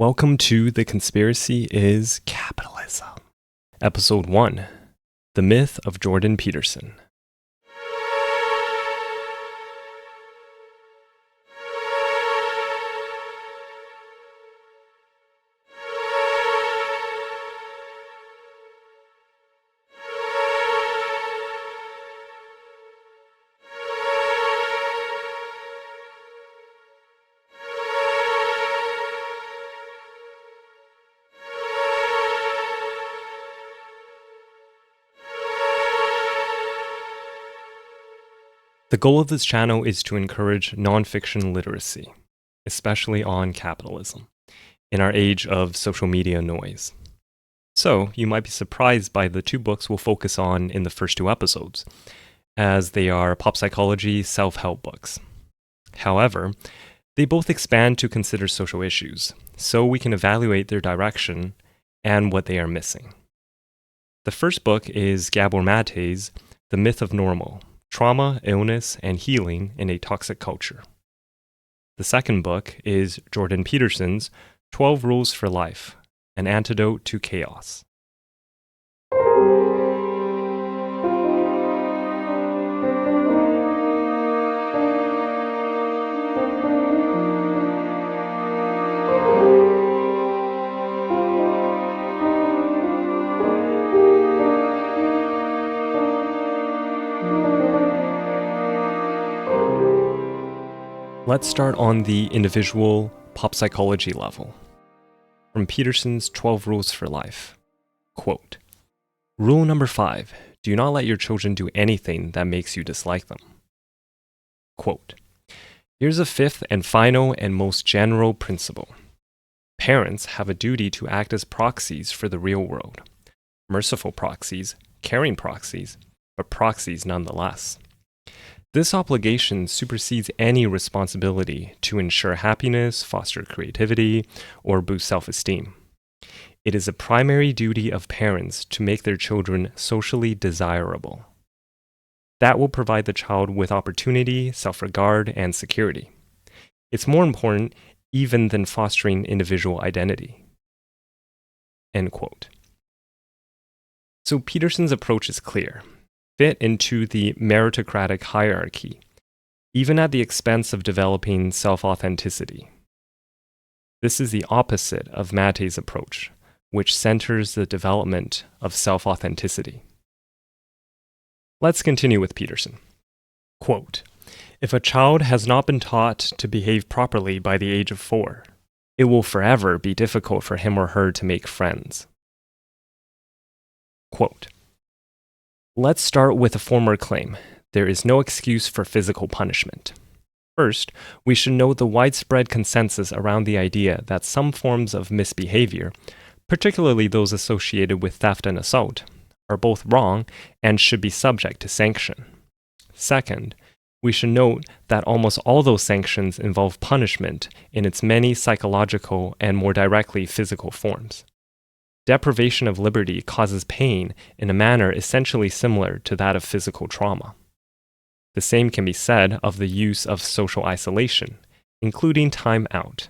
Welcome to The Conspiracy is Capitalism. Episode 1, The Myth of Jordan Peterson. The goal of this channel is to encourage nonfiction literacy, especially on capitalism, in our age of social media noise. So, you might be surprised by the two books we'll focus on in the first two episodes, as they are pop psychology self-help books. However, they both expand to consider social issues, so we can evaluate their direction and what they are missing. The first book is Gabor Mate's The Myth of Normal: Trauma, Illness, and Healing in a Toxic Culture. The second book is Jordan Peterson's 12 Rules for Life, An Antidote to Chaos. Let's start on the individual pop psychology level. From Peterson's 12 Rules for Life. Quote, Rule number 5, do not let your children do anything that makes you dislike them. Quote, here's a fifth and final and most general principle. Parents have a duty to act as proxies for the real world. Merciful proxies, caring proxies, but proxies nonetheless. This obligation supersedes any responsibility to ensure happiness, foster creativity, or boost self-esteem. It is a primary duty of parents to make their children socially desirable. That will provide the child with opportunity, self-regard, and security. It's more important even than fostering individual identity. End quote. So Peterson's approach is clear. Fit into the meritocratic hierarchy, even at the expense of developing self-authenticity. This is the opposite of Mate's approach, which centers the development of self-authenticity. Let's continue with Peterson. Quote, if a child has not been taught to behave properly by the age of 4, it will forever be difficult for him or her to make friends. Quote, let's start with a former claim. There is no excuse for physical punishment. First, we should note the widespread consensus around the idea that some forms of misbehavior, particularly those associated with theft and assault, are both wrong and should be subject to sanction. Second, we should note that almost all those sanctions involve punishment in its many psychological and more directly physical forms. Deprivation of liberty causes pain in a manner essentially similar to that of physical trauma. The same can be said of the use of social isolation, including time out.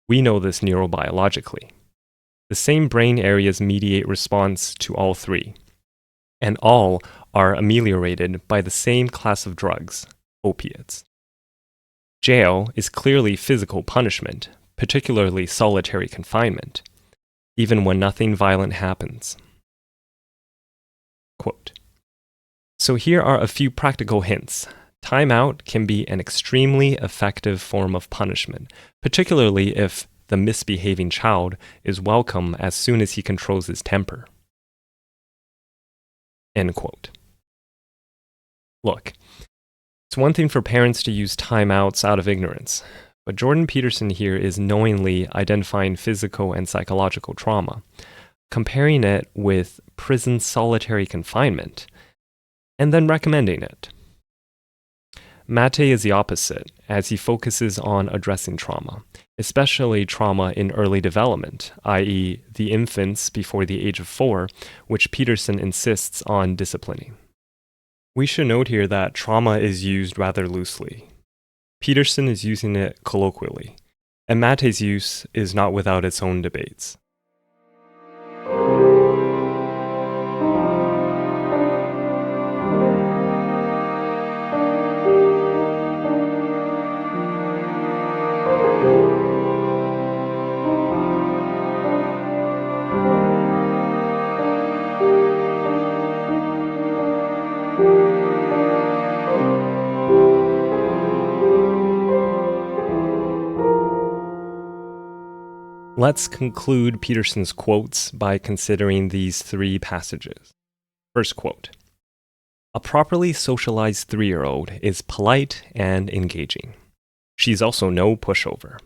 We know this neurobiologically. The same brain areas mediate response to all three, and all are ameliorated by the same class of drugs, opiates. Jail is clearly physical punishment, particularly solitary confinement, even when nothing violent happens. Quote, so here are a few practical hints. Time out can be an extremely effective form of punishment, particularly if the misbehaving child is welcome as soon as he controls his temper. End quote. Look, it's one thing for parents to use timeouts out of ignorance. But Jordan Peterson here is knowingly identifying physical and psychological trauma, comparing it with prison solitary confinement, and then recommending it. Mate is the opposite, as he focuses on addressing trauma, especially trauma in early development, i.e., the infants before the age of 4, which Peterson insists on disciplining. We should note here that trauma is used rather loosely. Peterson is using it colloquially, and Mate's use is not without its own debates. Let's conclude Peterson's quotes by considering these three passages. First quote: "A properly socialized 3-year-old is polite and engaging. She's also no pushover.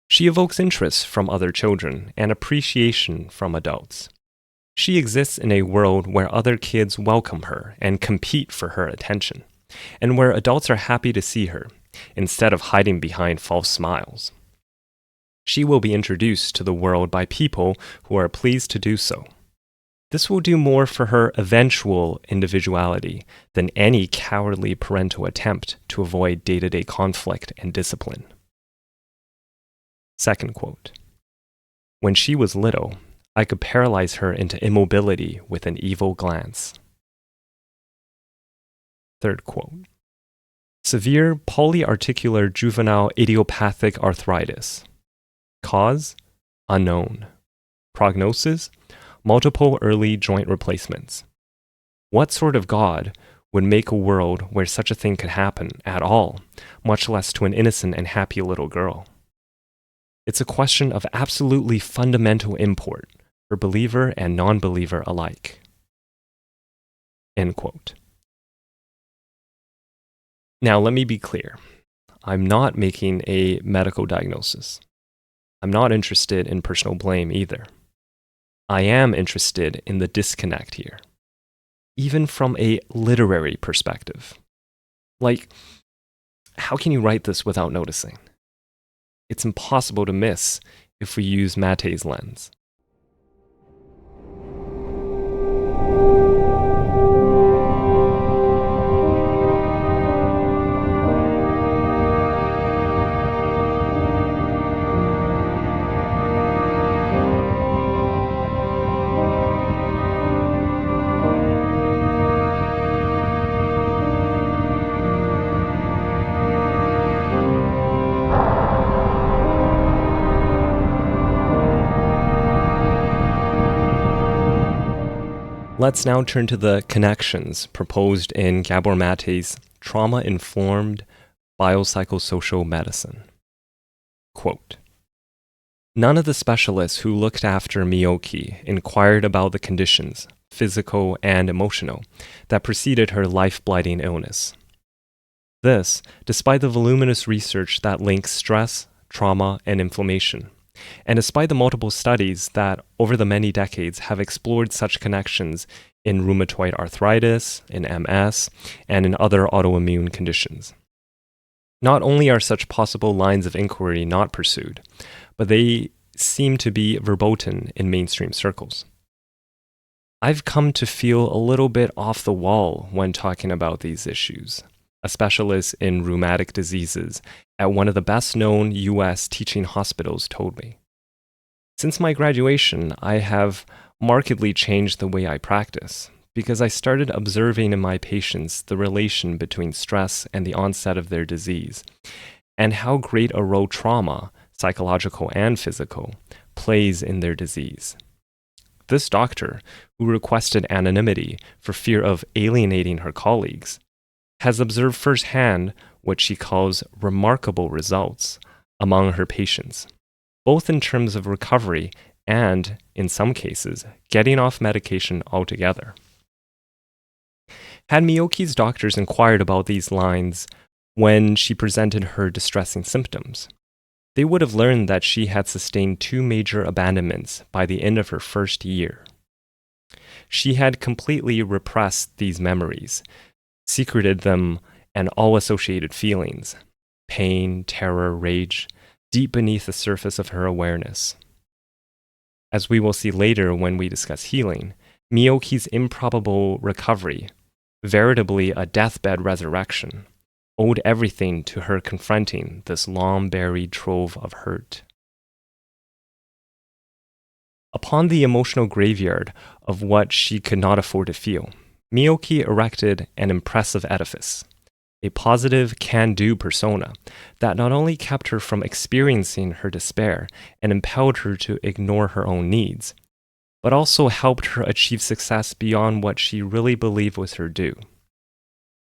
She evokes interest from other children and appreciation from adults. She exists in a world where other kids welcome her and compete for her attention, and where adults are happy to see her, instead of hiding behind false smiles. She will be introduced to the world by people who are pleased to do so. This will do more for her eventual individuality than any cowardly parental attempt to avoid day-to-day conflict and discipline." Second quote: "When she was little, I could paralyze her into immobility with an evil glance." Third quote: "Severe polyarticular juvenile idiopathic arthritis. Cause? Unknown. Prognosis? Multiple early joint replacements. What sort of God would make a world where such a thing could happen at all, much less to an innocent and happy little girl? It's a question of absolutely fundamental import for believer and non-believer alike." End quote. Now, let me be clear. I'm not making a medical diagnosis. I'm not interested in personal blame either. I am interested in the disconnect here, even from a literary perspective. Like, how can you write this without noticing? It's impossible to miss if we use Mate's lens. Let's now turn to the connections proposed in Gabor Mate's trauma-informed biopsychosocial medicine. Quote: "None of the specialists who looked after Miyoki inquired about the conditions, physical and emotional, that preceded her life-blighting illness. This, despite the voluminous research that links stress, trauma, and inflammation, and despite the multiple studies that, over the many decades, have explored such connections in rheumatoid arthritis, in MS, and in other autoimmune conditions. Not only are such possible lines of inquiry not pursued, but they seem to be verboten in mainstream circles. I've come to feel a little bit off the wall when talking about these issues," a specialist in rheumatic diseases at one of the best-known U.S. teaching hospitals told me. "Since my graduation, I have markedly changed the way I practice, because I started observing in my patients the relation between stress and the onset of their disease, and how great a role trauma, psychological and physical, plays in their disease. This doctor, who requested anonymity for fear of alienating her colleagues, has observed firsthand what she calls remarkable results among her patients, both in terms of recovery and, in some cases, getting off medication altogether. Had Miyoki's doctors inquired about these lines when she presented her distressing symptoms, they would have learned that she had sustained 2 major abandonments by the end of her first year. She had completely repressed these memories, secreted them and all associated feelings, pain, terror, rage, deep beneath the surface of her awareness. As we will see later when we discuss healing, Miyoki's improbable recovery, veritably a deathbed resurrection, owed everything to her confronting this long-buried trove of hurt. Upon the emotional graveyard of what she could not afford to feel, Miyoki erected an impressive edifice, a positive can-do persona that not only kept her from experiencing her despair and impelled her to ignore her own needs, but also helped her achieve success beyond what she really believed was her due.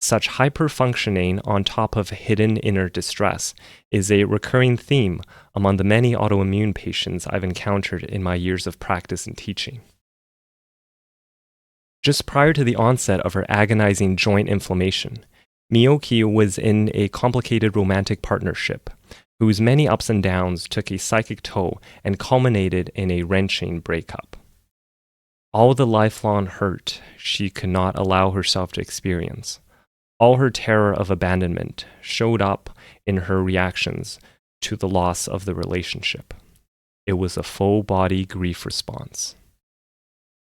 Such hyper-functioning on top of hidden inner distress is a recurring theme among the many autoimmune patients I've encountered in my years of practice and teaching. Just prior to the onset of her agonizing joint inflammation, Miyoki was in a complicated romantic partnership whose many ups and downs took a psychic toll and culminated in a wrenching breakup. All the lifelong hurt she could not allow herself to experience, all her terror of abandonment showed up in her reactions to the loss of the relationship. It was a full-body grief response.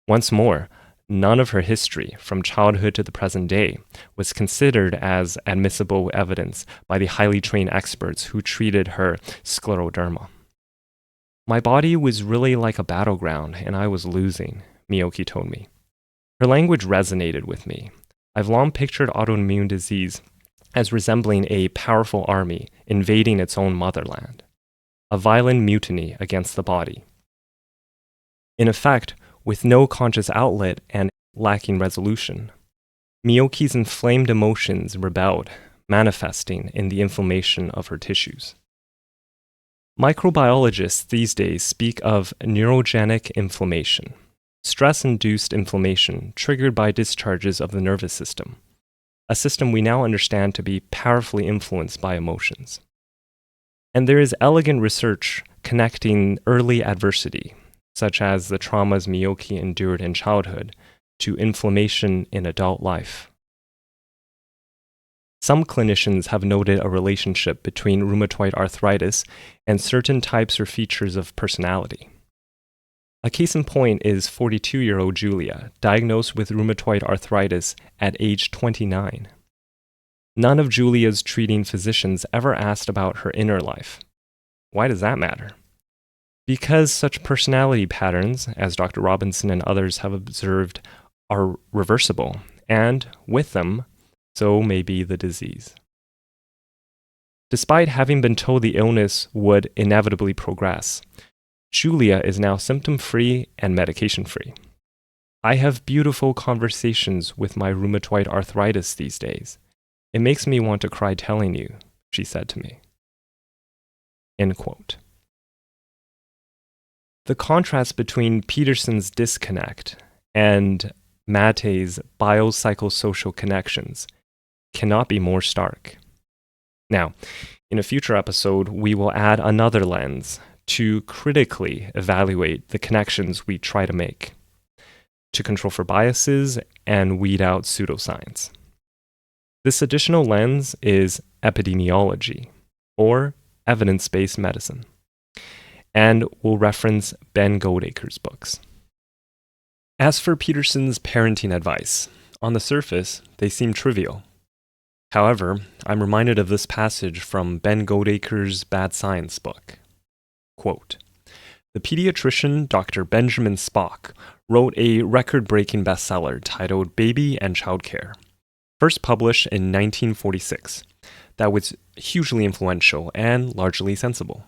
Once more, none of her history, from childhood to the present day, was considered as admissible evidence by the highly trained experts who treated her scleroderma. My body was really like a battleground, and I was losing, Miyoki told me. Her language resonated with me. I've long pictured autoimmune disease as resembling a powerful army invading its own motherland, a violent mutiny against the body. In effect, with no conscious outlet and lacking resolution, Miyoki's inflamed emotions rebelled, manifesting in the inflammation of her tissues. Microbiologists these days speak of neurogenic inflammation, stress-induced inflammation triggered by discharges of the nervous system, a system we now understand to be powerfully influenced by emotions. And there is elegant research connecting early adversity, such as the traumas Miyoki endured in childhood, to inflammation in adult life. Some clinicians have noted a relationship between rheumatoid arthritis and certain types or features of personality. A case in point is 42-year-old Julia, diagnosed with rheumatoid arthritis at age 29. None of Julia's treating physicians ever asked about her inner life. Why does that matter? Because such personality patterns, as Dr. Robinson and others have observed, are reversible, and with them, so may be the disease. Despite having been told the illness would inevitably progress, Julia is now symptom-free and medication-free. I have beautiful conversations with my rheumatoid arthritis these days. It makes me want to cry telling you, she said to me. End quote. The contrast between Peterson's disconnect and Mate's biopsychosocial connections cannot be more stark. Now, in a future episode, we will add another lens to critically evaluate the connections we try to make, to control for biases and weed out pseudoscience. This additional lens is epidemiology, or evidence-based medicine, and we'll reference Ben Goldacre's books. As for Peterson's parenting advice, on the surface, they seem trivial. However, I'm reminded of this passage from Ben Goldacre's Bad Science book. Quote, "The pediatrician Dr. Benjamin Spock wrote a record-breaking bestseller titled Baby and Child Care, first published in 1946, that was hugely influential and largely sensible.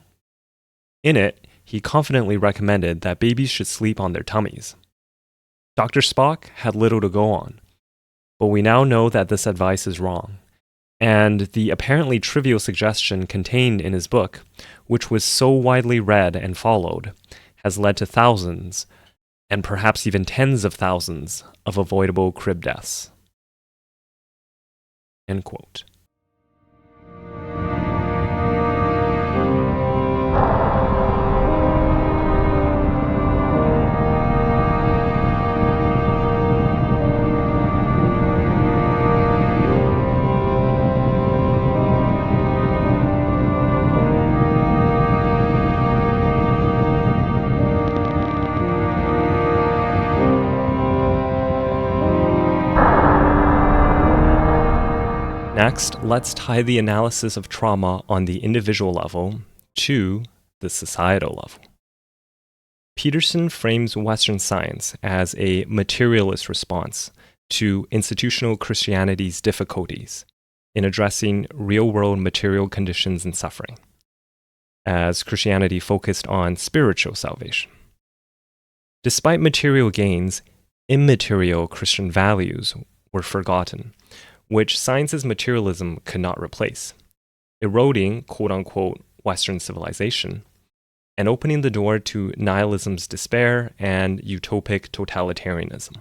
In it, he confidently recommended that babies should sleep on their tummies. Dr. Spock had little to go on, but we now know that this advice is wrong, and the apparently trivial suggestion contained in his book, which was so widely read and followed, has led to thousands, and perhaps even tens of thousands, of avoidable crib deaths." End quote. Next, let's tie the analysis of trauma on the individual level to the societal level. Peterson frames Western science as a materialist response to institutional Christianity's difficulties in addressing real-world material conditions and suffering, as Christianity focused on spiritual salvation. Despite material gains, immaterial Christian values were forgotten, which science's materialism could not replace, eroding quote-unquote Western civilization and opening the door to nihilism's despair and utopic totalitarianism.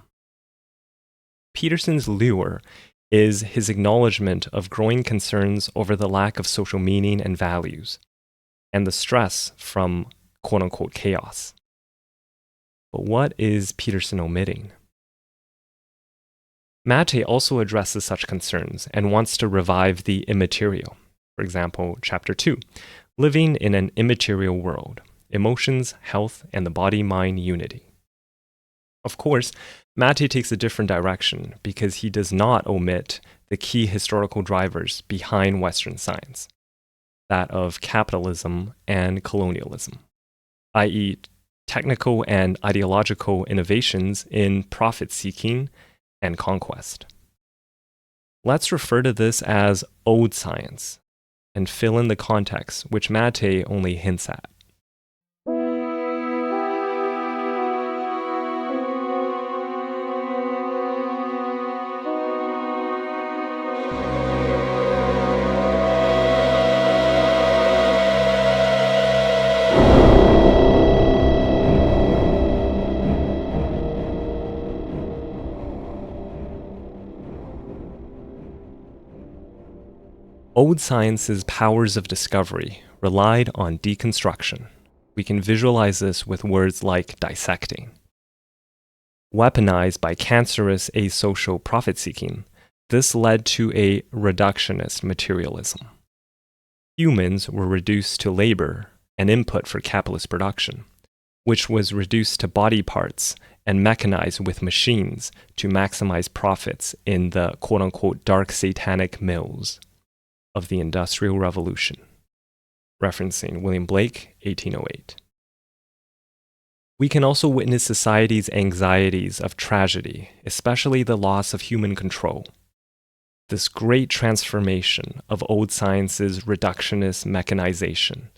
Peterson's lure is his acknowledgement of growing concerns over the lack of social meaning and values, and the stress from quote-unquote chaos. But what is Peterson omitting? Mate also addresses such concerns and wants to revive the immaterial. For example, Chapter 2, Living in an Immaterial World, Emotions, Health, and the Body-Mind Unity. Of course, Mate takes a different direction because he does not omit the key historical drivers behind Western science, that of capitalism and colonialism, i.e., technical and ideological innovations in profit-seeking and conquest. Let's refer to this as old science and fill in the context, which Mate only hints at. Old science's powers of discovery relied on deconstruction. We can visualize this with words like dissecting. Weaponized by cancerous asocial profit-seeking, this led to a reductionist materialism. Humans were reduced to labor, an input for capitalist production, which was reduced to body parts and mechanized with machines to maximize profits in the quote-unquote dark satanic mills of the Industrial Revolution, referencing William Blake, 1808. We can also witness society's anxieties of tragedy, especially the loss of human control. This great transformation of old science's reductionist mechanization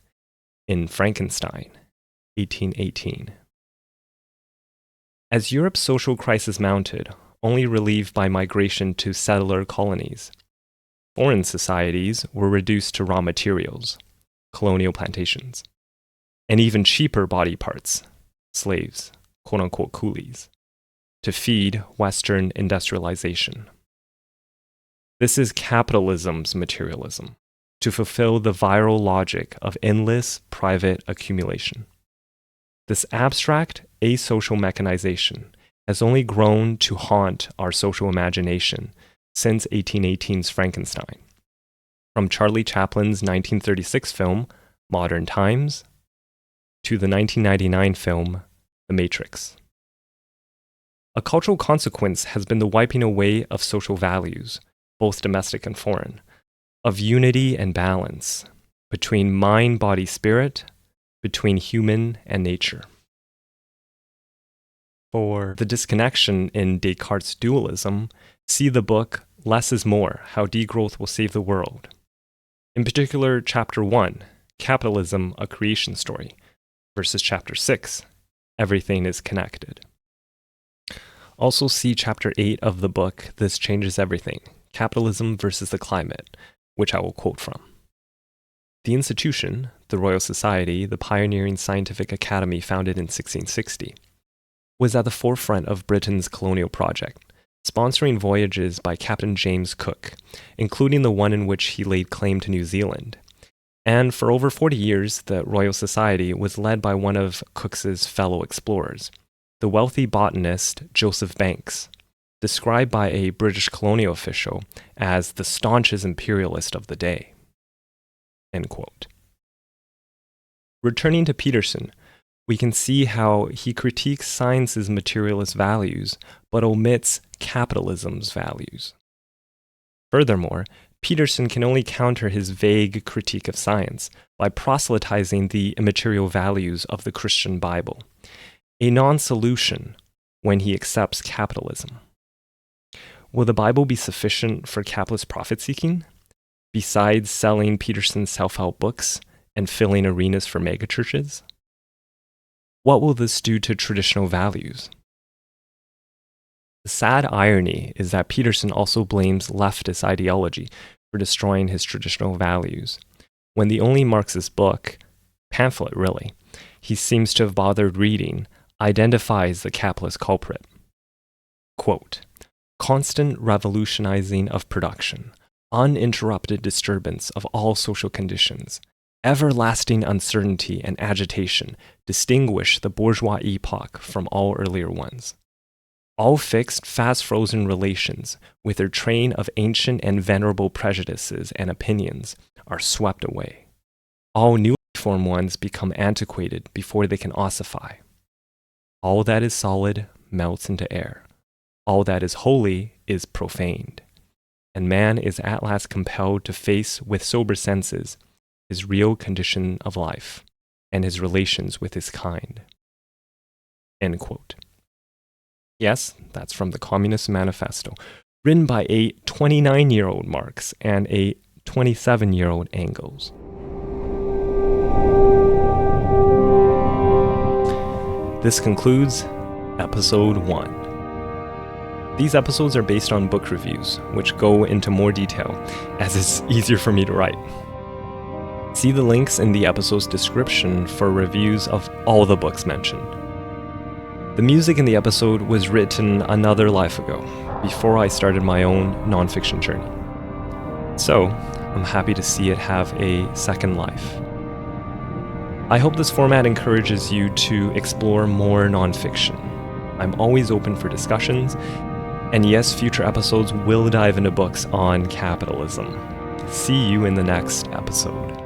in Frankenstein, 1818. As Europe's social crisis mounted, only relieved by migration to settler colonies, foreign societies were reduced to raw materials, colonial plantations, and even cheaper body parts, slaves, quote-unquote coolies, to feed Western industrialization. This is capitalism's materialism, to fulfill the viral logic of endless private accumulation. This abstract, asocial mechanization has only grown to haunt our social imagination since 1818's Frankenstein, from Charlie Chaplin's 1936 film, Modern Times, to the 1999 film, The Matrix. A cultural consequence has been the wiping away of social values, both domestic and foreign, of unity and balance between mind, body, spirit, between human and nature. For the disconnection in Descartes' dualism, see the book Less is More, How Degrowth Will Save the World. In particular, Chapter 1, Capitalism, A Creation Story, versus Chapter 6, Everything is Connected. Also see Chapter 8 of the book This Changes Everything, Capitalism versus the Climate, which I will quote from. The institution, the Royal Society, the pioneering scientific academy founded in 1660, was at the forefront of Britain's colonial project, sponsoring voyages by Captain James Cook, including the one in which he laid claim to New Zealand. And for over 40 years, the Royal Society was led by one of Cook's fellow explorers, the wealthy botanist Joseph Banks, described by a British colonial official as the staunchest imperialist of the day. End quote. Returning to Peterson, we can see how he critiques science's materialist values, but omits capitalism's values. Furthermore, Peterson can only counter his vague critique of science by proselytizing the immaterial values of the Christian Bible, a non-solution when he accepts capitalism. Will the Bible be sufficient for capitalist profit-seeking, besides selling Peterson's self-help books and filling arenas for megachurches? What will this do to traditional values? The sad irony is that Peterson also blames leftist ideology for destroying his traditional values, when the only Marxist book, pamphlet really, he seems to have bothered reading, identifies the capitalist culprit. Quote, constant revolutionizing of production, uninterrupted disturbance of all social conditions, everlasting uncertainty and agitation distinguish the bourgeois epoch from all earlier ones. All fixed, fast-frozen relations, with their train of ancient and venerable prejudices and opinions, are swept away. All newly formed ones become antiquated before they can ossify. All that is solid melts into air. All that is holy is profaned. And man is at last compelled to face with sober senses his real condition of life and his relations with his kind. End quote. Yes, that's from the Communist Manifesto, written by a 29-year-old Marx and a 27-year-old Engels. This concludes episode 1. These episodes are based on book reviews, which go into more detail, as it's easier for me to write. See the links in the episode's description for reviews of all the books mentioned. The music in the episode was written another life ago, before I started my own nonfiction journey. So, I'm happy to see it have a second life. I hope this format encourages you to explore more nonfiction. I'm always open for discussions, and yes, future episodes will dive into books on capitalism. See you in the next episode.